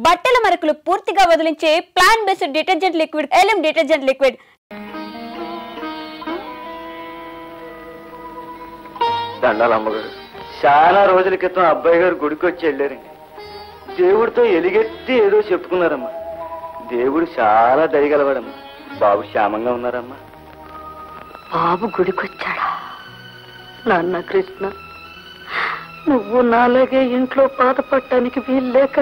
బట్టల మరకలు పూర్తిగా వదిలించే plant based detergent liquid Elim detergent liquid. దండాలమ్మగారు, చాలా రోజుల క్రితం అబ్బాయి గారు గుడికి వచ్చి వెళ్ళారండి. దేవుడితో ఎలిగెత్తి ఏదో చెప్పుకున్నారమ్మా. దేవుడు చాలా దయగలవాడమ్మా. బాబు క్షేమంగా ఉన్నారమ్మా. బాబు గుడికొచ్చాడా? నాన్న కృష్ణ, నువ్వు నాలాగే ఇంట్లో బాధపడటానికి వీల్లేక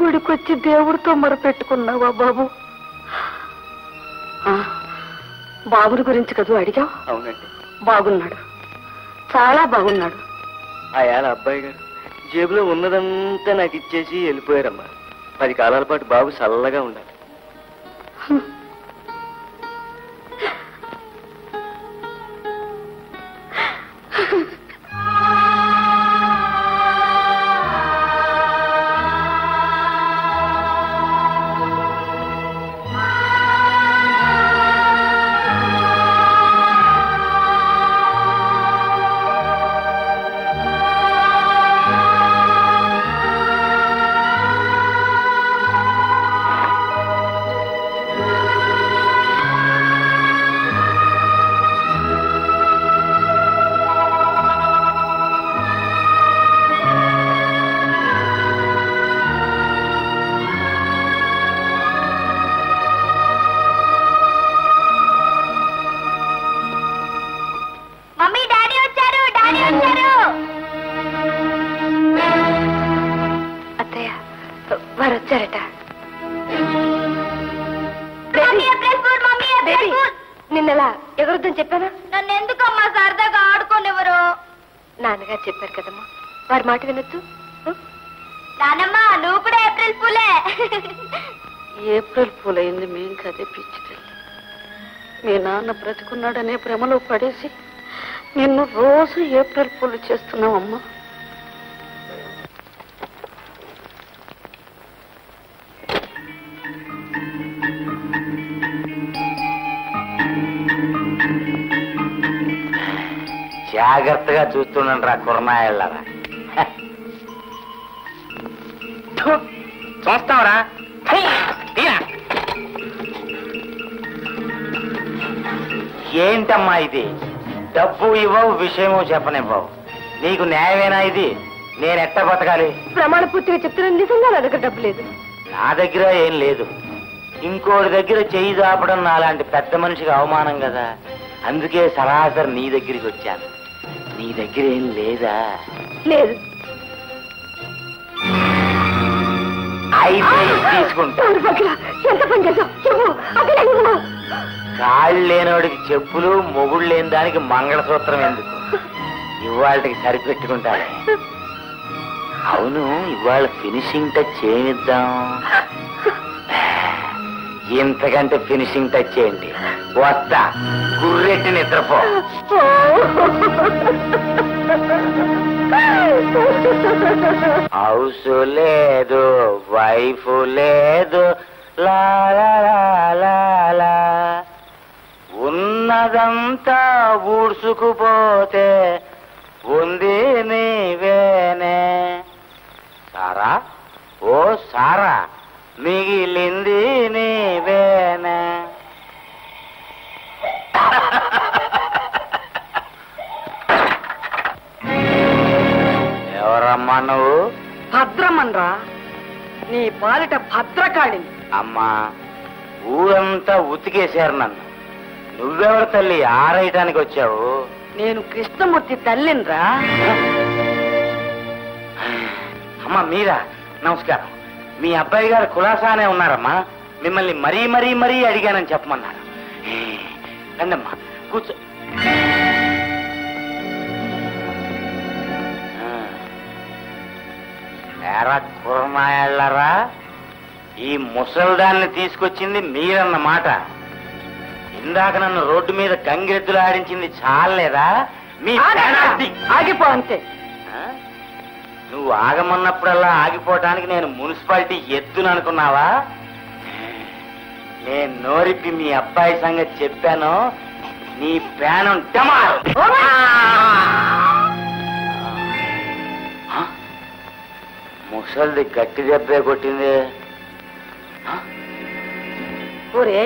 గుడికొచ్చి దేవుడితో మొరపెట్టుకున్నావా బాబు? బాబుని గురించి కదూ అడిగావు? అవునండి. బాగున్నాడు, చాలా బాగున్నాడు. ఆయాల అబ్బాయి గారు జేబులో ఉన్నదంతా నాకు ఇచ్చేసి వెళ్ళిపోయారమ్మా. 10 కాలాల పాటు బాబు చల్లగా ఉండాలి. నిన్నలా ఎగరొద్దని చెప్పానా? నన్ను ఎందుకమ్మా సరదాగా ఆడుకోనివ్వరు? నాన్నగారు చెప్పారు కదమ్మా, వారి మాట వినొద్దు. నానమ్మా, నువ్వు కూడా ఏప్రిల్ పూలే. ఏప్రిల్ పూలైంది మేం కదే పిచ్చి తల్లి. మీ నాన్న బ్రతికున్నాడనే భ్రమలో పడేసి నిన్ను రోజు ఏప్రిల్ పూలు చేస్తున్నావమ్మా. జాగ్రత్తగా చూస్తున్నాను రా కుర్మాయళ్ళరా. చూస్తావరా? ఏంటమ్మా ఇది? డబ్బు ఇవ్వవు, విషయమో చెప్పనివ్వవు. నీకు న్యాయమేనా ఇది? నేనెట్ట బతకాలి? ప్రమాణ పూర్తిగా చెప్తున్నా, నిజంగా నా దగ్గర డబ్బు లేదు. నా దగ్గర ఏం లేదు. ఇంకోటి దగ్గర చెయ్యి దాపడం నాలాంటి పెద్ద మనిషికి అవమానం కదా. అందుకే సరాసరి నీ దగ్గరికి వచ్చాను. నీ దగ్గర ఏం లేదా? లేదు. అయితే తీసుకుంటా. కాళ్ళు లేనోడికి చెప్పులు, మొగుడు లేని దానికి మంగళసూత్రం ఎందుకు? ఇవాళకి సరిపెట్టుకుంటాను. అవును, ఇవాళ ఫినిషింగ్ టచ్ ఏమిద్దాం? ఇంతకంటే ఫినిషింగ్ టచ్ ఏంటి? వస్తా, గుర్రెట్టి నిద్రపో. హౌస్ లేదు, వైఫ్ లేదు, లాలా ఉన్నదంతా ఊడ్చుకుపోతే ఉంది నీవేనే. సారా, ఓ సారా, మిగిలింది నీవేనే. ఎవరమ్మా నువ్వు? భద్రమన్రా, నీ పాలిట భద్రకాళిని. అమ్మా, ఊరంతా ఉతికేశారు నన్ను. నువ్వెవరు తల్లి ఆరేయటానికి వచ్చావు? నేను కృష్ణమూర్తి తల్లినిరా. అమ్మా మీరా? నమస్కారం. మీ అబ్బాయి గారు కులాసానే ఉన్నారమ్మా. మిమ్మల్ని మరీ మరీ మరీ అడిగానని చెప్పమన్నారు. రండమ్మా, కూర్చో. ఎరా కుర్మాయళ్ళరా, ఈ ముసల్దాన్ని తీసుకొచ్చింది మీరన్నమాట. ఇందాక నన్ను రోడ్డు మీద గంగిరెద్దులు ఆడించింది చాలేదా? మీ ఆగిపో అంతే. నువ్వు ఆగమన్నప్పుడల్లా ఆగిపోవటానికి నేను మున్సిపాలిటీ ఎత్తును అనుకున్నావా? నేను నోరిప్పి మీ అబ్బాయి సంగతి చెప్పాను, నీ ప్రాణం డమాల్. ముసలిది గట్టి దెబ్బే కొట్టింది. ఒరే,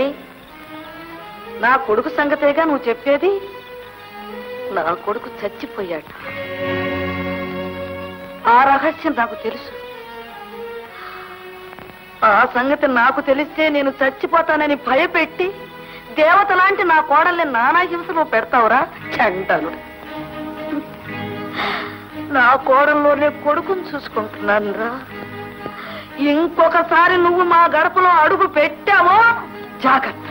నా కొడుకు సంగతేగా నువ్వు చెప్పేది? నా కొడుకు చచ్చిపోయాడు. ఆ రహస్యం నాకు తెలుసు. ఆ సంగతి నాకు తెలిస్తే నేను చచ్చిపోతానని భయపెట్టి దేవత లాంటి నా కోడల్ని నానా హింసలో పెడతావురా చండలుడు. నా కోడల్లోనే కొడుకుని చూసుకుంటున్నాను రా. ఇంకొకసారి నువ్వు మా గడపలో అడుగు పెట్టావో జాగ్రత్త.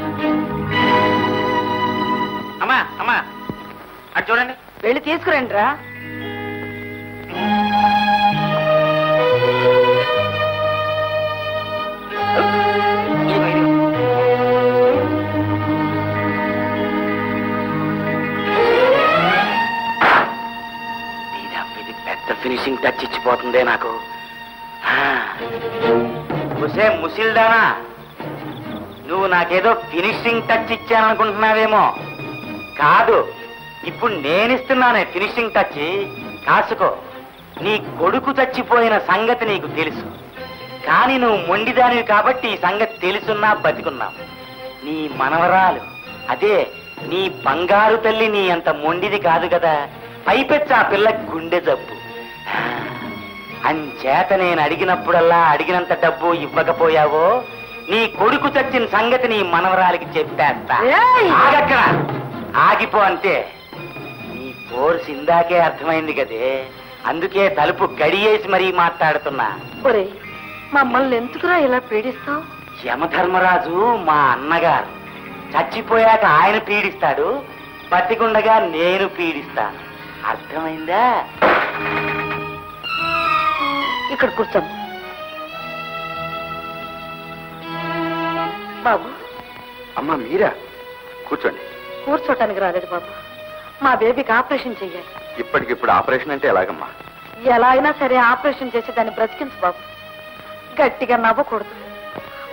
అమ్మా అమ్మా అది చూడండి. వెళ్ళి తీసుకురండి రా. ఇది పెద్ద ఫినిషింగ్ టచ్ ఇచ్చిపోతుందే నాకు. ముసిల్దానా, నువ్వు నాకేదో ఫినిషింగ్ టచ్ ఇచ్చాననుకుంటున్నావేమో. కాదు, ఇప్పుడు నేనిస్తున్నానే ఫినిషింగ్ టచ్. కాసుకో. నీ కొడుకు చచ్చిపోయిన సంగతి నీకు తెలుసు, కానీ నువ్వు మొండిదానివి కాబట్టి ఈ సంగతి తెలుసున్నా బతికున్నావు. నీ మనవరాలు, అదే నీ బంగారు తల్లి, నీ అంత మొండిది కాదు కదా. పైపెచ్చి ఆ పిల్ల గుండె జబ్బు. అంచేత నేను అడిగినప్పుడల్లా అడిగినంత డబ్బు ఇవ్వకపోయావో నీ కొడుకు చచ్చిన సంగతి నీ మనవరాలికి చెప్పేస్తా. ఆగక్కడ, ఆగిపో అంతే. నీ ఫోర్స్ ఇందాకే అర్థమైంది కదే, అందుకే తలుపు గడియేసి మరీ మాట్లాడుతున్నా. మమ్మల్ని ఎందుకురా ఇలా పీడిస్తావు? యమధర్మరాజు మా అన్నగారు. చచ్చిపోయాక ఆయన పీడిస్తాడు, బతికుండగా నేను పీడిస్తాను. అర్థమైందా? ఇక్కడ కూర్చోం బాబు. అమ్మా మీరా? కూర్చోండి. కూర్చోటానికి రాలేదు బాబు, మా బేబీకి ఆపరేషన్ చెయ్యాలి. ఇప్పటికిప్పుడు ఆపరేషన్ అంటే ఎలాగమ్మా? ఎలా అయినా సరే ఆపరేషన్ చేసి దాన్ని బ్రతికించు బాబు. గట్టిగా నవ్వకూడదు,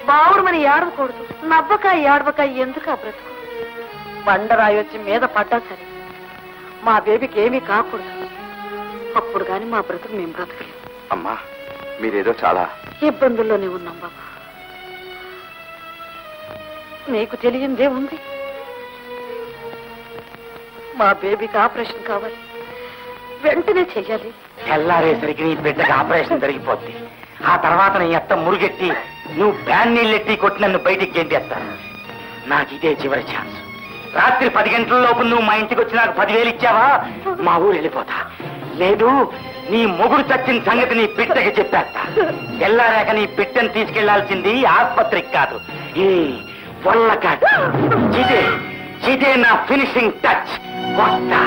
బావురుమని ఏడవకూడదు. నవ్వకాయ ఏడవకాయ ఎందుకు ఆ బ్రతుకు? బండరాయి వచ్చి మీద పడ్డా సరే మా బేబీకి ఏమీ కాకూడదు. అప్పుడు కానీ మా బ్రతుకు మేము బ్రతకలేం. అమ్మా మీరేదో చాలా ఇబ్బందుల్లోనే ఉన్నాం బాబా. నీకు తెలియందే ఉంది. మా బేబీకి ఆపరేషన్ కావాలి, వెంటనే చెయ్యాలి. తెల్లారేసరికి నీ బిడ్డకి ఆపరేషన్ జరిగిపోద్ది. ఆ తర్వాత నీ అత్త మురుగెట్టి నువ్వు బ్యాన్ నీళ్ళెట్టి కొట్టి నన్ను బయటికి గెంటేస్తాను. నాకు ఇదే చివరి ఛాన్స్. రాత్రి 10 గంటల లోపు నువ్వు మా ఇంటికి వచ్చి నాకు 10,000 ఇచ్చావా మా ఊరు వెళ్ళిపోతా. లేదు, నీ మొగుడు చచ్చిన సంగతి నీ బిడ్డకి చెప్పేస్తా. తెల్లారాక నీ బిడ్డను తీసుకెళ్లాల్సింది ఆసుపత్రికి కాదు, ఈ వల్లకాట. ఇదే నా ఫినిషింగ్ టచ్. వస్తా.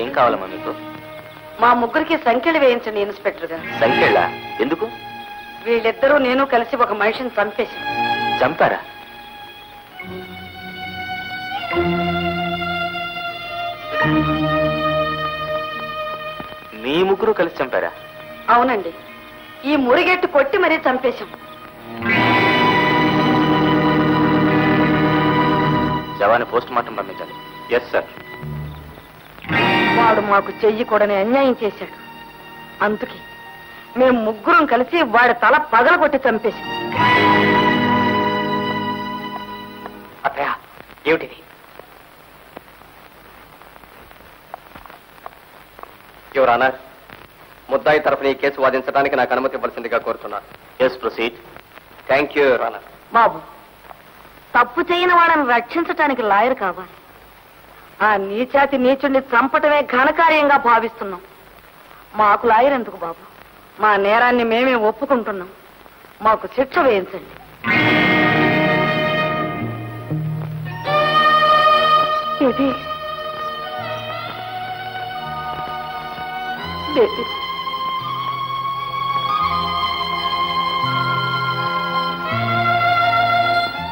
ఏం కావాలమ్మా మీకు? మా ముగ్గురికి సంఖ్యలు వేయించండి ఇన్స్పెక్టర్ గారు. సంఖ్యళ్ళ? ఎందుకు? వీళ్ళిద్దరూ నేను కలిసి ఒక మనిషిని చంపేశాను. చంపారా? మీ ముగ్గురు కలిసి చంపారా? అవునండి, ఈ మురిగెట్టు కొట్టి మరీ చంపేశాం. శవాన్ని పోస్ట్ మార్టం పంపించాలి. Yes sir. వాడు మాకు చెయ్యకూడని అన్యాయం చేశాడు. అందుకే మేము ముగ్గురం కలిసి వాడి తల పగలగొట్టి చంపేశాం. అత్తయ్య, ఏమిటిది? యువర్ ఆనర్, ముద్దాయి తరఫున ఈ కేసు వాదించడానికి నాకు అనుమతి ఇవ్వాల్సిందిగా కోరుతున్నాను. Yes proceed. Thank you your honour. బాబు, తప్పు చేయని వాళ్ళని రక్షించటానికి లాయర్ కావాలి. ఆ నీచాతి నీచుడిని చంపటమే ఘనకార్యంగా భావిస్తున్నాం. మాకు లాయర్ ఎందుకు బాబు? మా నేరాన్ని మేమే ఒప్పుకుంటున్నాం. మాకు శిక్ష వేయించండి. ఇది బేబీ.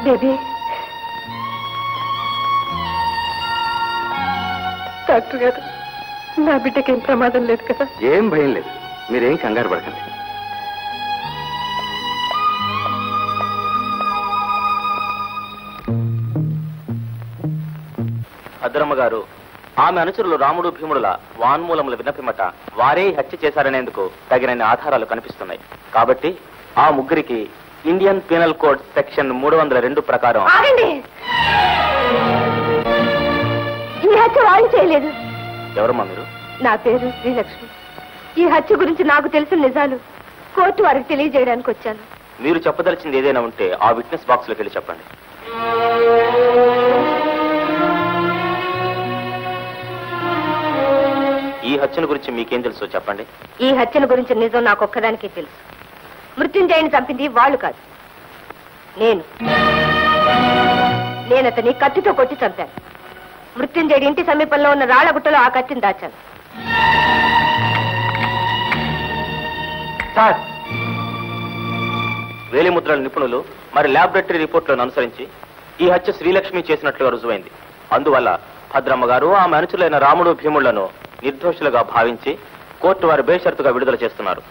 బేబీ, డాక్టర్ గారు నా బిడ్డకేం ప్రమాదం లేదు కదా? ఏం భయం లేదు, మీరేం కంగారు పడకండి. భద్రమ్మ గారు, ఆమె అనుచరులు రాముడు భీముడుల వాన్మూలముల విన్నపిమట వారే హత్య చేశారనేందుకు తగినన్ని ఆధారాలు కనిపిస్తున్నాయి. కాబట్టి ఆ ముగ్గురికి ఇండియన్ పీనల్ కోడ్ సెక్షన్ 302 ప్రకారం ఈ హత్య వాళ్ళు చేయలేదు. ఎవరమ్మా మీరు? నా పేరు శ్రీలక్ష్మి. ఈ హత్య గురించి నాకు తెలిసిన నిజాలు కోర్టు వారికి తెలియజేయడానికి వచ్చాను. మీరు చెప్పదలిచింది ఏదైనా ఉంటే ఆ విట్నెస్ బాక్స్ లోకి వెళ్ళి చెప్పండి. ఈ హత్యను గురించి మీకేం తెలుసో చెప్పండి. ఈ హత్యను గురించి నిజం నాకు ఒక్కదానికే తెలుసు. మృత్యుంజయని చంపింది వాళ్ళు కాదు, నేను అతన్ని కత్తితో కొట్టి చంపాను. మృత్యుంజయుడి ఇంటి సమీపంలో ఉన్న రాళ్లగుట్టలో ఆ కత్తిని దాచాను. సార్, వేలిముద్రల నిపుణులు మరి ల్యాబొరేటరీ రిపోర్ట్లను అనుసరించి ఈ హత్య శ్రీలక్ష్మి చేసినట్లుగా రుజువైంది. అందువల్ల భద్రమ్మ గారు ఆమె అనుచరులైన రాముడు భీముళ్లను నిర్దోషులుగా భావించి కోర్టు వారు బేషరతుగా విడుదల చేస్తున్నారు.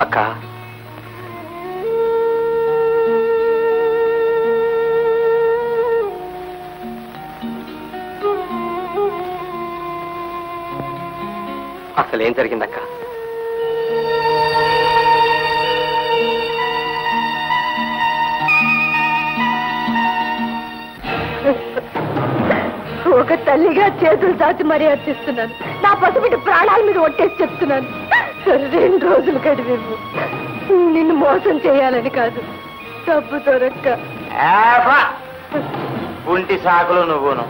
అక్క, అసలు ఏం జరిగిందక్క? ఒక తల్లిగా చేతులు దాచి మరీ అర్చిస్తున్నాను. నా పసిబిడ్డ ప్రాణాల మీద ఒట్టేసి చెప్తున్నాను. 2 రోజులు గడివేము. నిన్ను మోసం చేయాలని కాదు, డబ్బు దొరక్క. గుంటి సాకులు నువ్వును.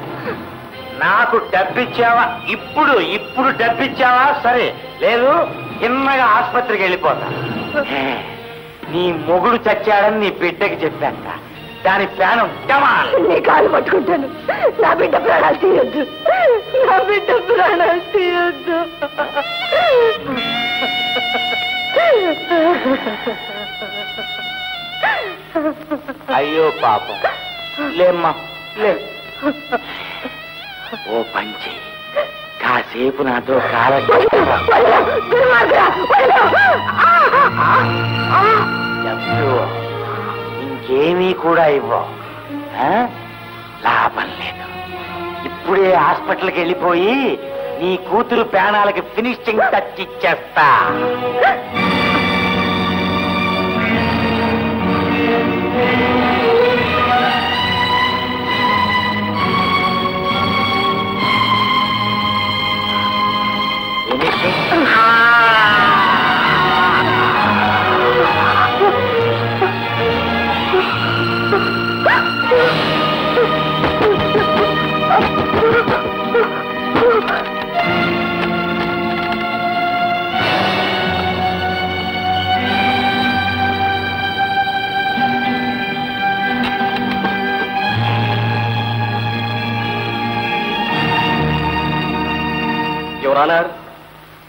నాకు డబ్బిచ్చావా? ఇప్పుడు డబ్బిచ్చావా? సరే, లేదు చిన్నగా ఆసుపత్రికి వెళ్ళిపోతా. నీ మొగుడు చచ్చాడని నీ బిడ్డకి చెప్పాక దాని ప్రాణం నీ కాలు పట్టుకుంటాను. నా బిడ్డ ప్రాణాలు తీయొద్దు, నా బిడ్డ ప్రాణాలు తీయొద్దు. అయ్యో పాపం, లేమ్మా లే. ఓ పంచి, కాసేపు నాతో ఇంకేమీ కూడా ఇవ్వవు. లాభం లేదు. ఇప్పుడే హాస్పిటల్కి వెళ్ళిపోయి నీ కూతురు ప్రాణాలకి ఫినిషింగ్ టచ్ ఇచ్చేస్తా. యువరానర్,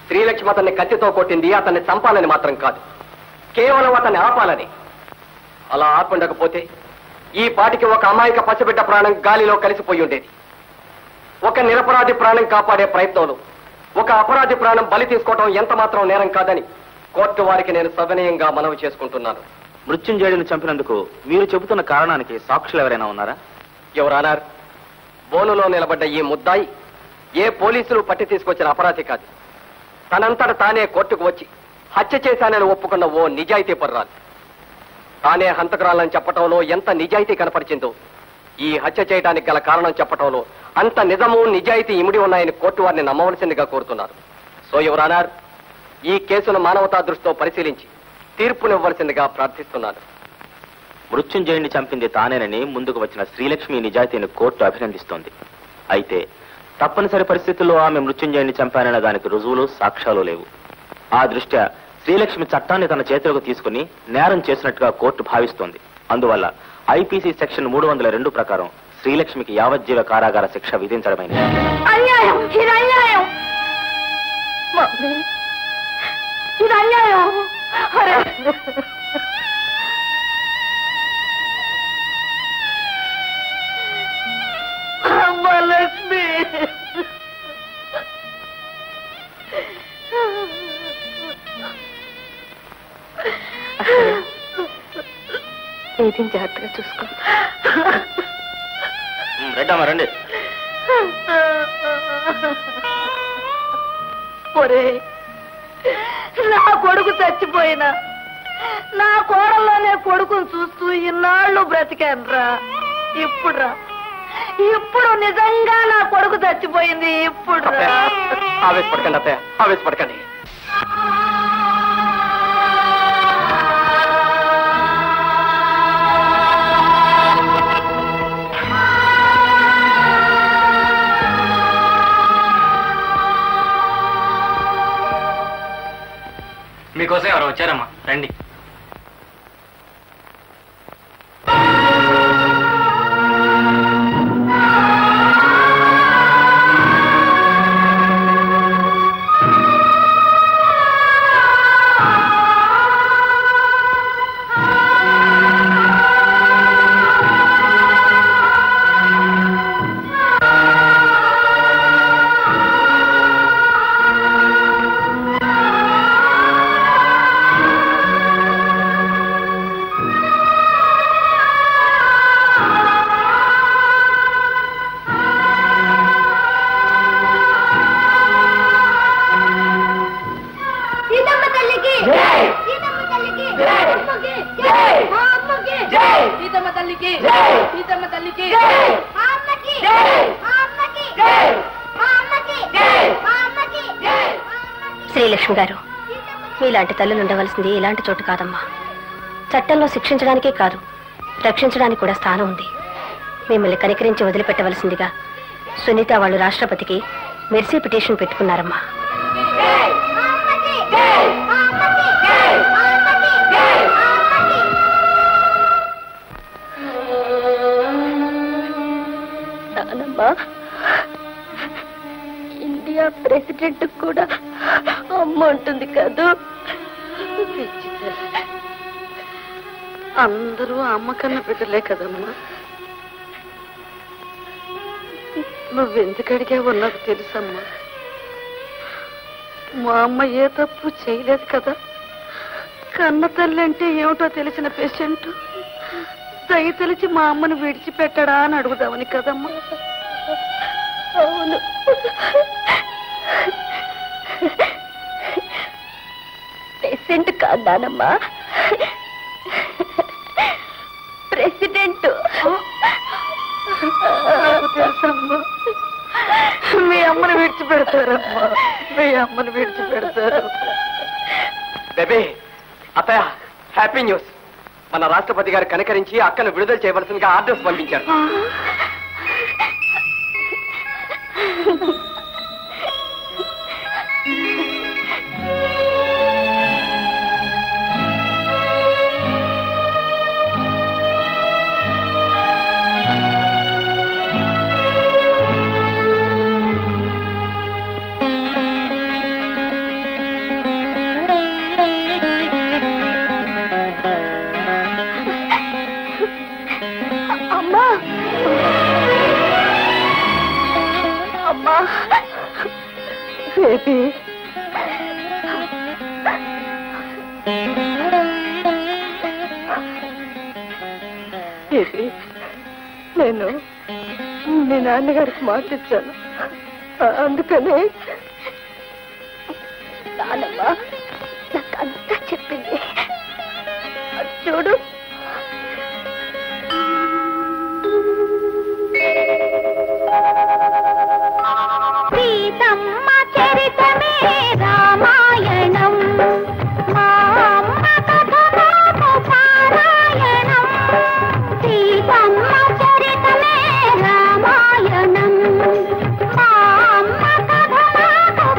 శ్రీలక్ష్మి అతన్ని కత్తితో కొట్టింది అతన్ని చంపాలని మాత్రం కాదు, కేవలం అతన్ని ఆపాలని. అలా ఆపండకపోతే ఈ పాటికి ఒక అమాయక పసిబిడ్డ ప్రాణం గాలిలో కలిసిపోయి ఉండేది. ఒక నిరపరాధి ప్రాణం కాపాడే ప్రయత్నంలో ఒక అపరాధి ప్రాణం బలి తీసుకోవడం ఎంత మాత్రం నేరం కాదని కోర్టు వారికి నేను సవినయంగా మనవి చేసుకుంటున్నాను. మృత్యుంజయుడిని చంపినందుకు మీరు చెబుతున్న కారణానికి సాక్షులు ఎవరైనా ఉన్నారా? యువరానర్, బోనులో నిలబడ్డ ఈ ముద్దాయి ఏ పోలీసులు పట్టి తీసుకొచ్చిన అపరాధి కాదు. తనంతట తానే కోర్టుకు వచ్చి హత్య చేశానని ఒప్పుకున్న ఓ నిజాయితీ పర్రాలు. తానే హంతకురాలని చెప్పటంలో ఎంత నిజాయితీ కనపరిచిందో ఈ హత్య చేయడానికి గల కారణం చెప్పటంలో అంత నిజము నిజాయితీ ఇమిడి ఉన్నాయని కోర్టు వారిని నమ్మవలసిందిగా కోరుతున్నారు. సో యువరానర్, ఈ కేసును మానవతా దృష్టితో పరిశీలించి తీర్పునివ్వవలసిందిగా ప్రార్థిస్తున్నాను. మృత్యుంజయుడిని చంపింది తానేనని ముందుకు వచ్చిన శ్రీలక్ష్మి నిజాయితీని కోర్టు అభినందిస్తోంది. అయితే తప్పనిసరి పరిస్థితుల్లో ఆమె మృత్యుంజయుడిని చంపానన్న దానికి రుజువులు సాక్ష్యాలు లేవు. ఆ దృష్ట్యా శ్రీలక్ష్మి చట్టాన్ని తన చేతులకు తీసుకుని నేరం చేసినట్టుగా కోర్టు భావిస్తోంది. అందువల్ల ఐపీసీ సెక్షన్ 302 ప్రకారం శ్రీలక్ష్మికి యావజ్జీవ కారాగార శిక్ష విధించడమైనది. అన్యాయం, ఇది అన్యాయం. మమ్మీ, ఇది అన్యాయం. అమ్మ లక్ష్మి, ఏది జాగ్రత్తగా చూసుకో. రెడ్డమ్మా రండి. ఒరే, నా కొడుకు చచ్చిపోయినా నా కోడల్లోనే కొడుకుని చూస్తూ ఇన్నాళ్ళు బ్రతికానురా. ఇప్పుడు నిజంగా నా కొడుకు చచ్చిపోయింది. ఇప్పుడు ఆవేశపడకండి అత్తయ్య, ఆవేశపడకండి. మీకోసం ఎవరు వచ్చారమ్మా, రండి. శ్రీలక్ష్మి గారు, మీలాంటి తల్లులు ఉండవలసింది ఇలాంటి చోటు కాదమ్మా. చట్టంలో శిక్షించడానికే కాదు, రక్షించడానికి కూడా స్థానం ఉంది. మిమ్మల్ని కనికరించి వదిలిపెట్టవలసిందిగా సునీత వాళ్ళు రాష్ట్రపతికి మెర్సీ పిటిషన్ పెట్టుకున్నారమ్మా. ఇండియా ప్రెసిడెంట్ కూడా అమ్మ ఉంటుంది కదా. అందరూ అమ్మ కన్నా బిడ్డలే కదమ్మా. నువ్వెందుకు అడిగావో నాకు తెలుసమ్మా. మా అమ్మ ఏ తప్పు చేయలేదు కదా. కన్న తల్లి అంటే ఏమిటో తెలిసిన పేషెంట్ దయ తెలిసి మా అమ్మను విడిచిపెట్టడా అని అడుగుదామని కదమ్మా. అవును, పేషెంట్ కాదానమ్మా, ప్రెసిడెంట్. తెలుసమ్మా, మీ అమ్మను విడిచిపెడతారమ్మా, మీ అమ్మను విడిచిపెడతారు. బేబీ, అత్తయ్య, హ్యాపీ న్యూస్. మన రాష్ట్రపతి గారు కనికరించి అక్కను విడుదల చేయవలసిందిగా ఆర్డర్స్ పంపించారు. బేబీ, బేబీ, నేను మీ నాన్నగారికి మాట ఇచ్చాను. అందుకనే నాన్నమ్మ నాకంతా చెప్పింది. చూడు,